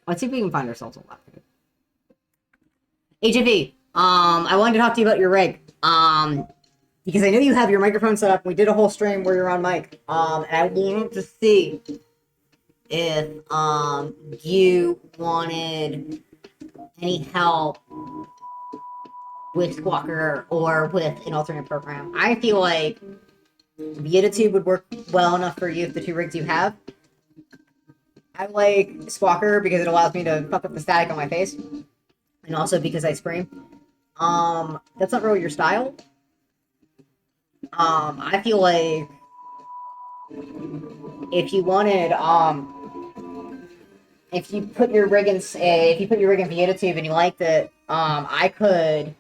Let's see if we can find ourselves a left. HFE, I wanted to talk to you about your rig. Because I know you have your microphone set up. We did a whole stream where you're on mic. And I wanted to see if, you wanted any help with Squawker or with an alternate program. I feel like Vtuber would work well enough for you if the two rigs you have. I like Squawker because it allows me to fuck up the static on my face. And also because I scream. That's not really your style. I feel like if you wanted, if you put your rig in, Vtuber and you liked it, I could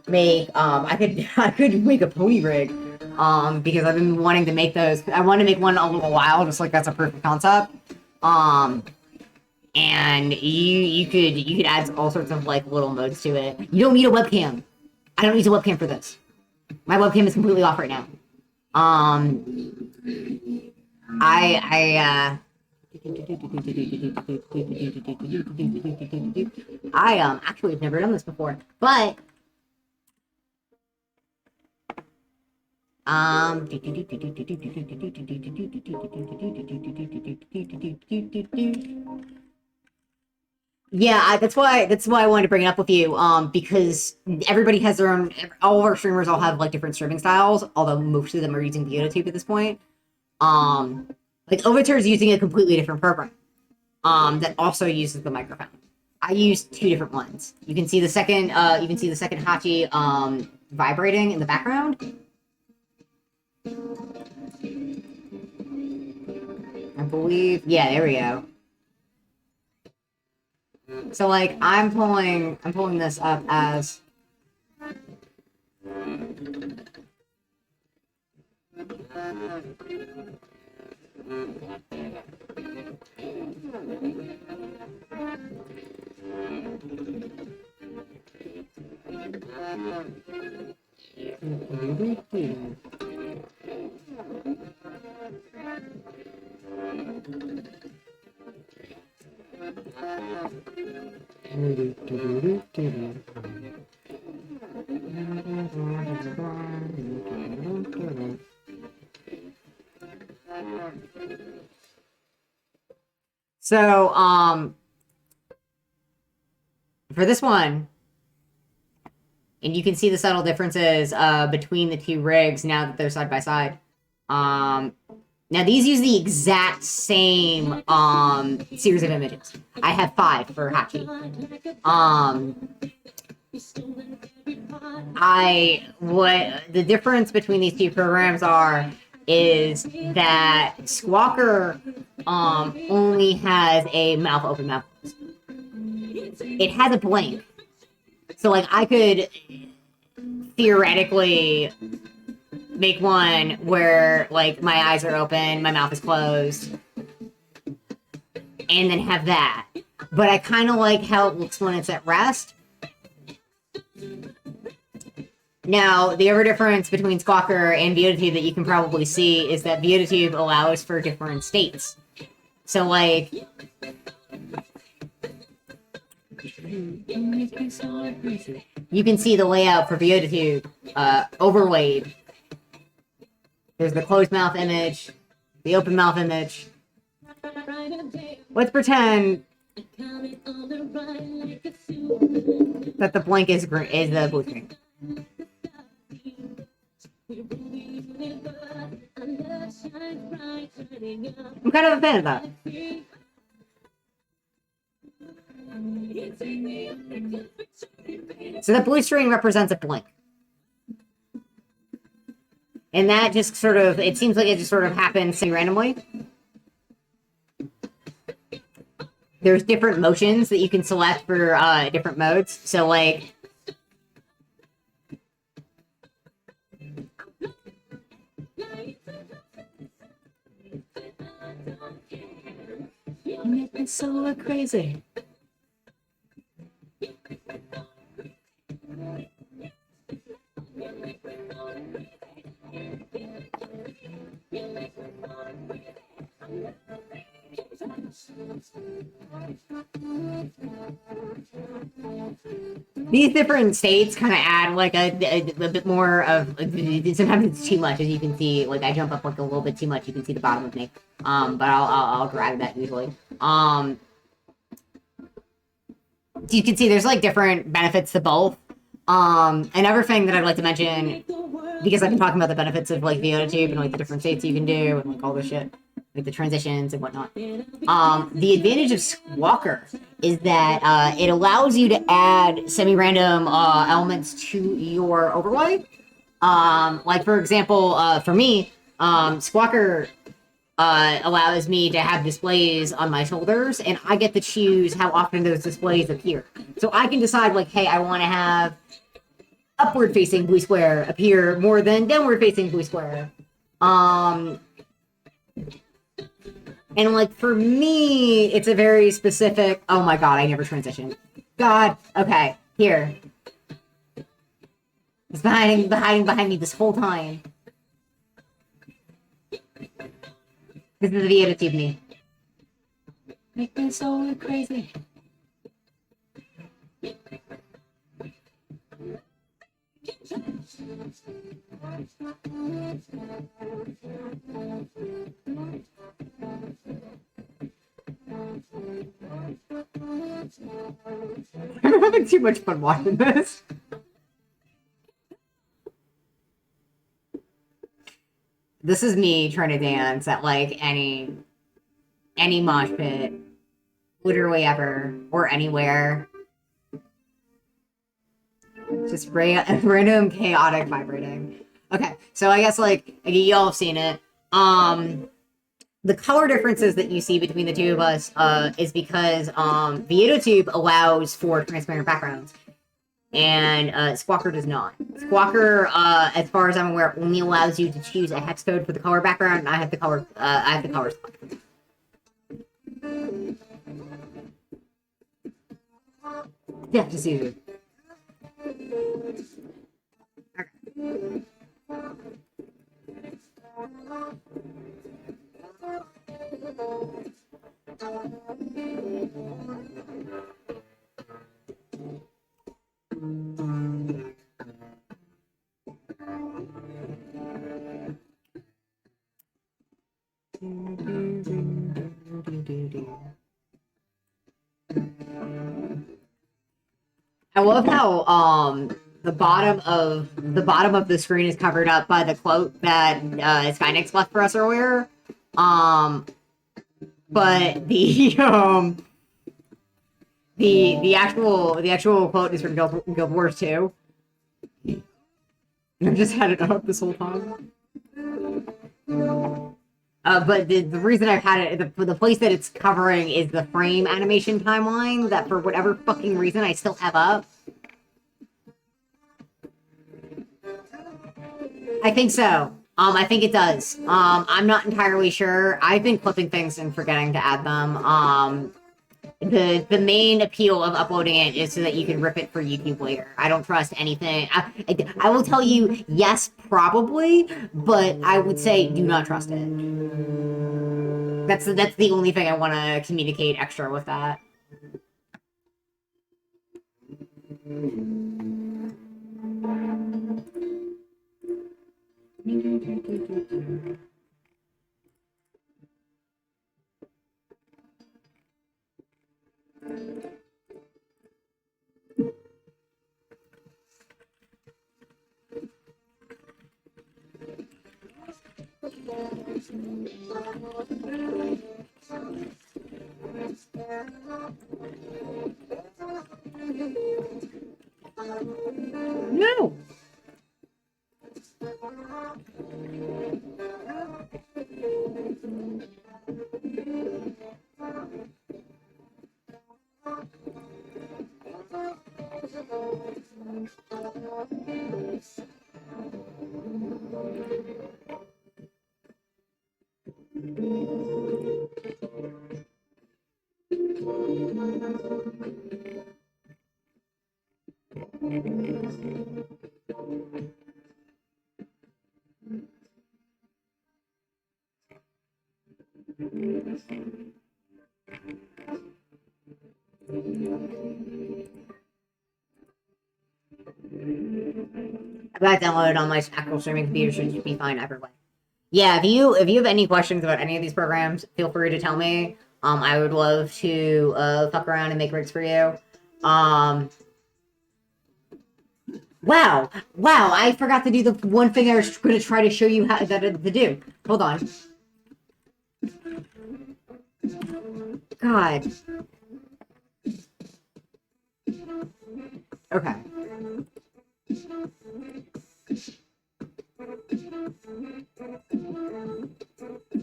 make, I could make a pony rig, because I've been wanting to make those. I want to make one a little while, just like that's a proof of concept. And you could add all sorts of like little modes to it. You don't need a webcam. I don't use a webcam for this. My webcam is completely off right now. I actually have never done this before, but yeah, that's why I wanted to bring it up with you, because everybody has their own, all of our streamers all have like different streaming styles, although most of them are using YouTube at this point. Like Overture is using a completely different program, that also uses the microphone. I use two different ones. You can see the second Hachi, vibrating in the background. I believe, yeah, there we go. So like I'm pulling this up as so, for this one, and you can see the subtle differences between the two rigs now that they're side by side. Now these use the exact same series of images. I have 5 for Hachi. What the difference between these two programs is that Squawker only has a mouth open mouth. It has a blank. So like I could theoretically make one where like my eyes are open, my mouth is closed, and then have that. But I kind of like how it looks when it's at rest. Now, the other difference between Squawker and Vtuber that you can probably see is that Vtuber allows for different states. So like, you can see the layout for Vtuber overlaid. There's the closed mouth image, the open mouth image. Let's pretend that the blank is the blue screen. I'm kind of a fan of that. So the blue string represents a blank. And that just sort of, it seems like it just sort of happens randomly. There's different motions that you can select for different modes. So like, you make me so crazy. These different states kind of add like a bit more of, sometimes it's too much, as you can see. Like I jump up like a little bit too much, you can see the bottom of me. But I'll drag that usually. You can see there's like different benefits to both. Another thing that I'd like to mention, because I've been talking about the benefits of like Vtuber and like the different states you can do and like all this shit, like the transitions and whatnot. The advantage of Squawker is that it allows you to add semi-random elements to your overlay. Like for example, for me, Squawker allows me to have displays on my shoulders, and I get to choose how often those displays appear. So I can decide, like, hey, I want to have upward-facing blue square appear more than downward-facing blue square. And, like, for me, it's a very specific... Oh, my God, I never transitioned. God, okay, here. It's behind me this whole time. This is the attitude me. Make me so crazy. I'm having too much fun watching this. This is me trying to dance at like any mosh pit, literally ever or anywhere. Just random chaotic vibrating. Okay, so I guess like y'all have seen it. The color differences that you see between the two of us is because Vtuber allows for transparent backgrounds, and Squawker does not. Squawker, as far as I'm aware, only allows you to choose a hex code for the color background, and I have the color spot. Yeah, just easy. Okay. I love how the bottom of the screen is covered up by the quote that Skynix left for us earlier. But the actual quote is from Guild Wars 2. I've just had it up this whole time. But the reason I've had it, the place that it's covering is the frame animation timeline that for whatever fucking reason I still have up. I think so. I think it does. I'm not entirely sure. I've been clipping things and forgetting to add them. The main appeal of uploading it is so that you can rip it for YouTube later. I don't trust anything. I will tell you, yes, probably, but I would say do not trust it. That's the only thing I want to communicate extra with that. No. I've got it downloaded on my actual streaming computer, should be fine either way. Yeah, if you have any questions about any of these programs, feel free to tell me. I would love to fuck around and make rigs for you. Wow, I forgot to do the one thing I was going to try to show you how to do. Hold on. God. Okay.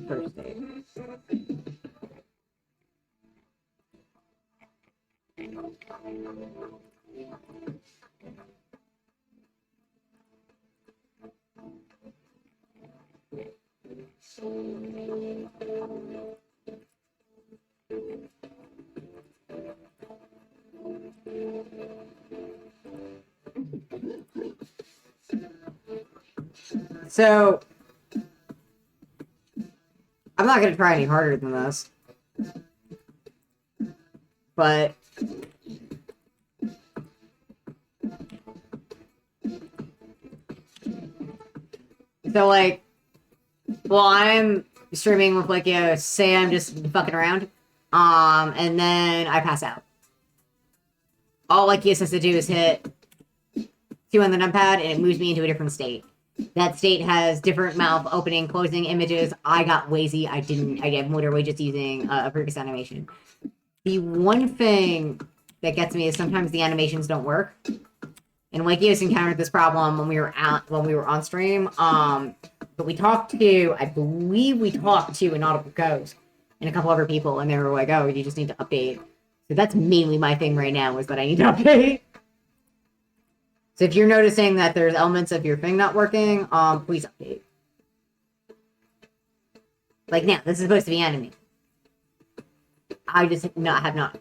First aid. So, I'm not going to try any harder than this. But... So, like... Well, I'm streaming with, like, say I'm just fucking around. And then I pass out. All, like, he has to do is hit 2 on the numpad, and it moves me into a different state. That state has different mouth opening, closing images. I got lazy. I am literally just using a previous animation. The one thing that gets me is sometimes the animations don't work. And Wakios encountered this problem when we were on stream. But we talked to, I believe we talked to Inaudible Ghost and a couple other people, and they were like, "Oh, you just need to update." So that's mainly my thing right now, is that I need to update. So if you're noticing that there's elements of your thing not working, please update. Like now, this is supposed to be anime. I just have not.